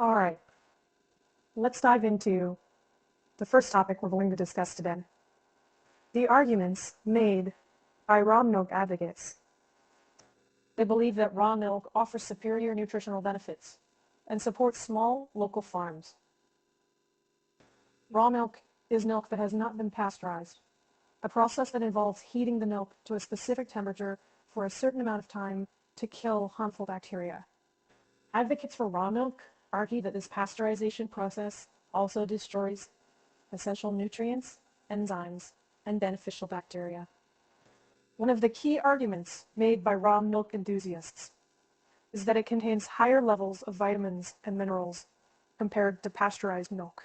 All right, let's dive into the first topic we're going to discuss today. The arguments made by raw milk advocates. They believe that raw milk offers superior nutritional benefits and supports small local farms. Raw milk is milk that has not been pasteurized, a process that involves heating the milk to a specific temperature for a certain amount of time to kill harmful bacteria. Advocates for raw milk argue that this pasteurization process also destroys essential nutrients, enzymes, and beneficial bacteria. One of the key arguments made by raw milk enthusiasts is that it contains higher levels of vitamins and minerals compared to pasteurized milk.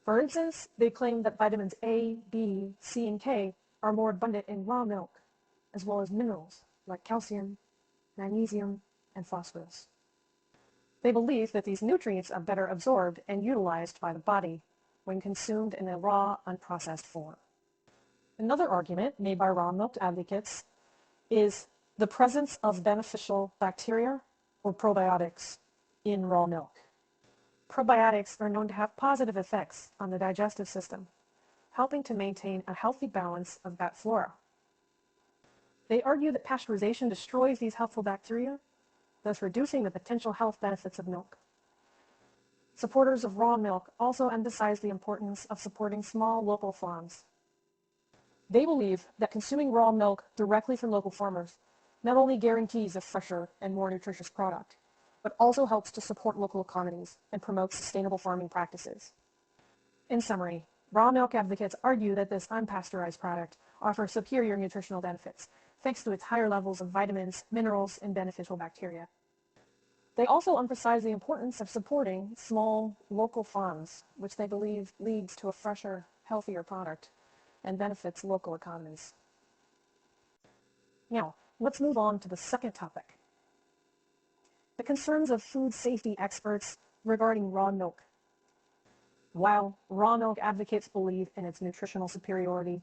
For instance, they claim that vitamins A, B, C, and K are more abundant in raw milk, as well as minerals like calcium, magnesium, and phosphorus. They believe that these nutrients are better absorbed and utilized by the body when consumed in a raw, unprocessed form. Another argument made by raw milk advocates is the presence of beneficial bacteria or probiotics in raw milk. Probiotics are known to have positive effects on the digestive system, helping to maintain a healthy balance of gut flora. They argue that pasteurization destroys these helpful bacteria, thus reducing the potential health benefits of milk. Supporters of raw milk also emphasize the importance of supporting small local farms. They believe that consuming raw milk directly from local farmers not only guarantees a fresher and more nutritious product, but also helps to support local economies and promote sustainable farming practices. In summary, raw milk advocates argue that this unpasteurized product offers superior nutritional benefits, thanks to its higher levels of vitamins, minerals, and beneficial bacteria. They also emphasize the importance of supporting small, local farms, which they believe leads to a fresher, healthier product and benefits local economies. Now, let's move on to the second topic. The concerns of food safety experts regarding raw milk. While raw milk advocates believe in its nutritional superiority,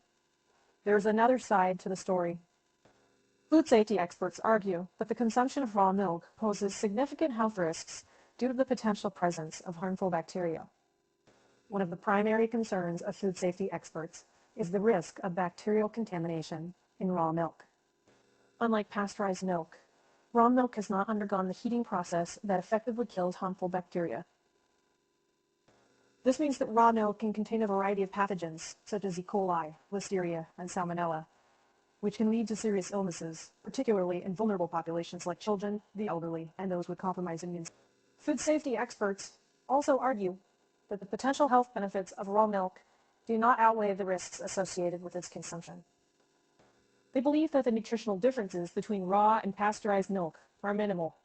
there's another side to the story. Food safety experts argue that the consumption of raw milk poses significant health risks due to the potential presence of harmful bacteria. One of the primary concerns of food safety experts is the risk of bacterial contamination in raw milk. Unlike pasteurized milk, raw milk has not undergone the heating process that effectively kills harmful bacteria. This means that raw milk can contain a variety of pathogens, such as E. coli, Listeria, and Salmonella, which can lead to serious illnesses, particularly in vulnerable populations like children, the elderly, and those with compromised immune systems. Food safety experts also argue that the potential health benefits of raw milk do not outweigh the risks associated with its consumption. They believe that the nutritional differences between raw and pasteurized milk are minimal,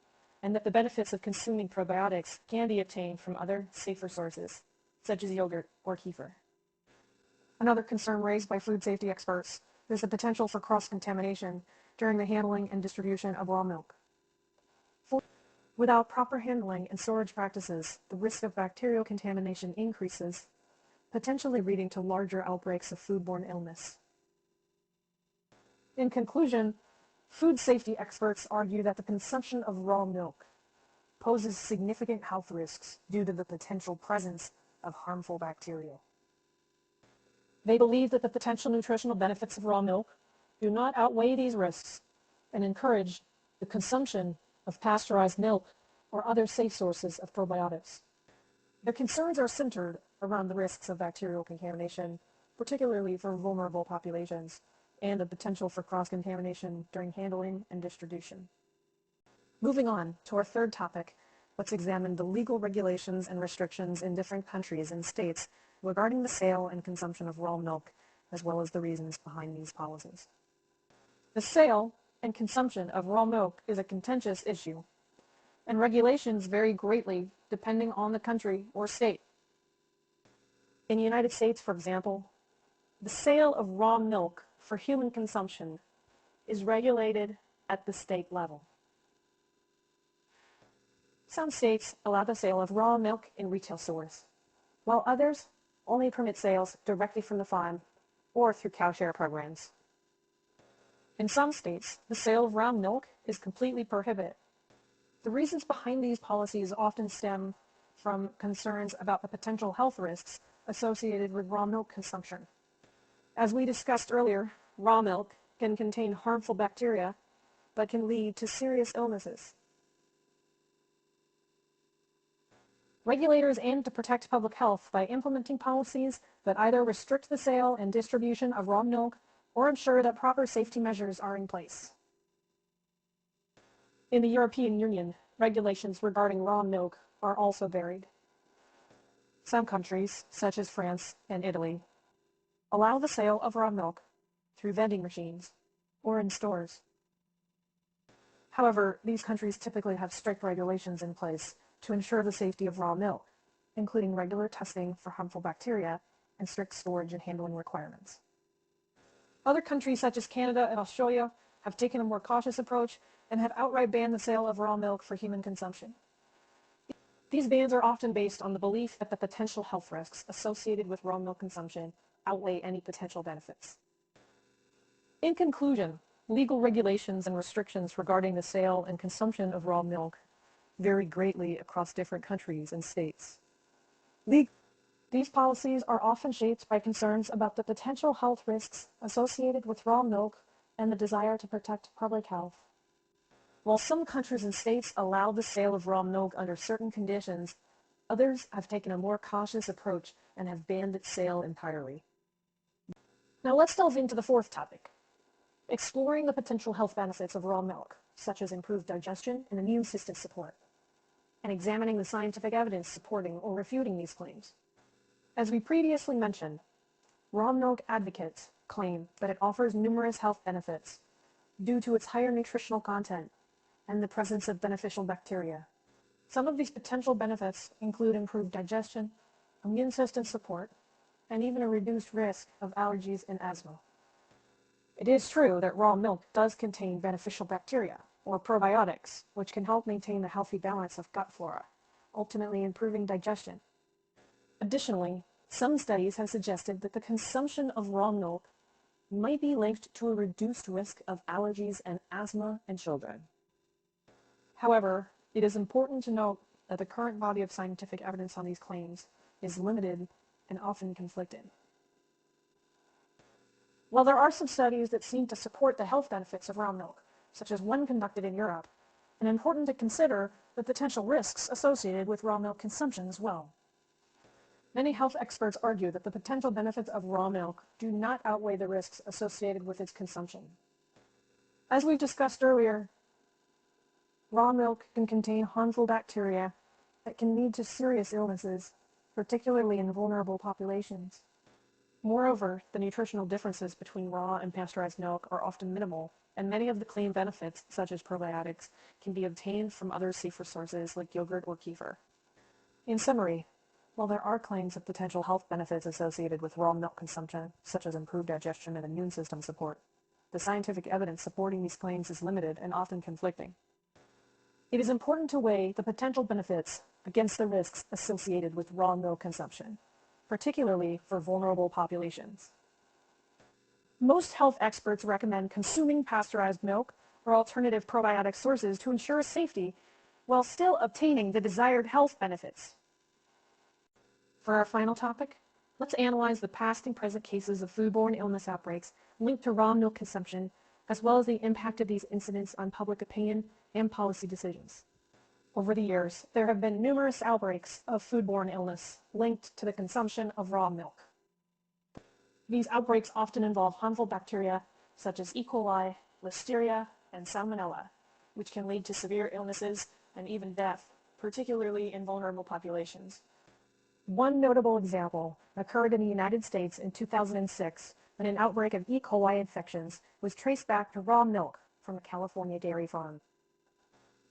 and that the benefits of consuming probiotics can be obtained from other, safer sources, such as yogurt or kefir. Another concern raised by food safety experts is the potential for cross-contamination during the handling and distribution of raw milk. Without proper handling and storage practices, the risk of bacterial contamination increases, potentially leading to larger outbreaks of foodborne illness. In conclusion, food safety experts argue that the consumption of raw milk poses significant health risks due to the potential presence of harmful bacteria. They believe that the potential nutritional benefits of raw milk do not outweigh these risks and encourage the consumption of pasteurized milk or other safe sources of probiotics. Their concerns are centered around the risks of bacterial contamination, particularly for vulnerable populations, and the potential for cross-contamination during handling and distribution. Moving on to our third topic, let's examine the legal regulations and restrictions in different countries and states regarding the sale and consumption of raw milk, as well as the reasons behind these policies. The sale and consumption of raw milk is a contentious issue, and regulations vary greatly depending on the country or state. In the United States, for example, the sale of raw milk for human consumption is regulated at the state level. Some states allow the sale of raw milk in retail stores, while others only permit sales directly from the farm or through cow share programs. In some states, the sale of raw milk is completely prohibited. The reasons behind these policies often stem from concerns about the potential health risks associated with raw milk consumption. As we discussed earlier, raw milk can contain harmful bacteria that can lead to serious illnesses. Regulators aim to protect public health by implementing policies that either restrict the sale and distribution of raw milk or ensure that proper safety measures are in place. In the European Union, regulations regarding raw milk are also varied. Some countries, such as France and Italy, allow the sale of raw milk through vending machines or in stores. However, these countries typically have strict regulations in place to ensure the safety of raw milk, including regular testing for harmful bacteria and strict storage and handling requirements. Other countries such as Canada and Australia have taken a more cautious approach and have outright banned the sale of raw milk for human consumption. These bans are often based on the belief that the potential health risks associated with raw milk consumption outweigh any potential benefits. In conclusion, legal regulations and restrictions regarding the sale and consumption of raw milk vary greatly across different countries and states. These policies are often shaped by concerns about the potential health risks associated with raw milk and the desire to protect public health. While some countries and states allow the sale of raw milk under certain conditions, others have taken a more cautious approach and have banned its sale entirely. Now let's delve into the fourth topic, exploring the potential health benefits of raw milk, such as improved digestion and immune system support, and examining the scientific evidence supporting or refuting these claims. As we previously mentioned, raw milk advocates claim that it offers numerous health benefits due to its higher nutritional content and the presence of beneficial bacteria. Some of these potential benefits include improved digestion, immune system support, and even a reduced risk of allergies and asthma. It is true that raw milk does contain beneficial bacteria, or probiotics, which can help maintain the healthy balance of gut flora, ultimately improving digestion. Additionally, some studies have suggested that the consumption of raw milk might be linked to a reduced risk of allergies and asthma in children. However, it is important to note that the current body of scientific evidence on these claims is limited and often conflicting. While there are some studies that seem to support the health benefits of raw milk, such as one conducted in Europe, it's important to consider the potential risks associated with raw milk consumption as well. Many health experts argue that the potential benefits of raw milk do not outweigh the risks associated with its consumption. As we've discussed earlier, raw milk can contain harmful bacteria that can lead to serious illnesses, particularly in vulnerable populations. Moreover, the nutritional differences between raw and pasteurized milk are often minimal, and many of the claimed benefits, such as probiotics, can be obtained from other safer sources like yogurt or kefir. In summary, while there are claims of potential health benefits associated with raw milk consumption, such as improved digestion and immune system support, the scientific evidence supporting these claims is limited and often conflicting. It is important to weigh the potential benefits against the risks associated with raw milk consumption, particularly for vulnerable populations. Most health experts recommend consuming pasteurized milk or alternative probiotic sources to ensure safety while still obtaining the desired health benefits. For our final topic, let's analyze the past and present cases of foodborne illness outbreaks linked to raw milk consumption, as well as the impact of these incidents on public opinion and policy decisions. Over the years, there have been numerous outbreaks of foodborne illness linked to the consumption of raw milk. These outbreaks often involve harmful bacteria such as E. coli, Listeria, and Salmonella, which can lead to severe illnesses and even death, particularly in vulnerable populations. One notable example occurred in the United States in 2006 when an outbreak of E. coli infections was traced back to raw milk from a California dairy farm.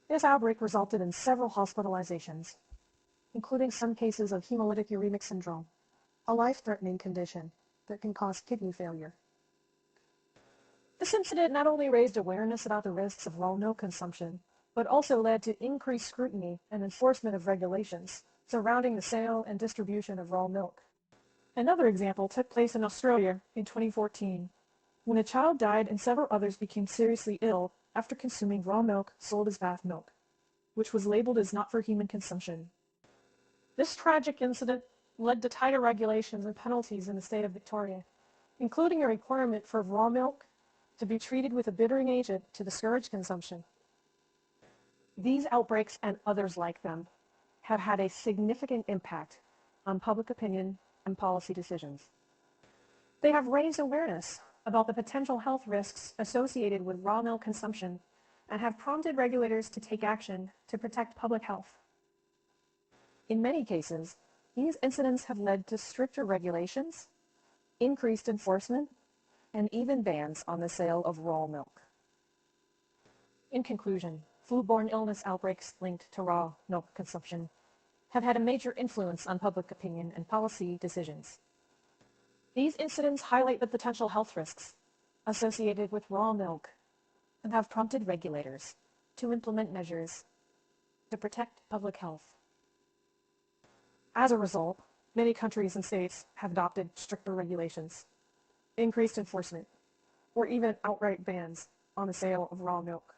This outbreak resulted in several hospitalizations, including some cases of hemolytic uremic syndrome, a life-threatening condition that can cause kidney failure. This incident not only raised awareness about the risks of raw milk consumption, but also led to increased scrutiny and enforcement of regulations surrounding the sale and distribution of raw milk. Another example took place in Australia in 2014, when a child died and several others became seriously ill after consuming raw milk sold as bath milk. which was labeled as not for human consumption. This tragic incident led to tighter regulations and penalties in the state of Victoria, including a requirement for raw milk to be treated with a bittering agent to discourage consumption. These outbreaks and others like them have had a significant impact on public opinion and policy decisions. They have raised awareness about the potential health risks associated with raw milk consumption and have prompted regulators to take action to protect public health. In many cases, these incidents have led to stricter regulations, increased enforcement, and even bans on the sale of raw milk. In conclusion, foodborne illness outbreaks linked to raw milk consumption have had a major influence on public opinion and policy decisions. These incidents highlight the potential health risks associated with raw milk and have prompted regulators to implement measures to protect public health. As a result, many countries and states have adopted stricter regulations, increased enforcement, or even outright bans on the sale of raw milk.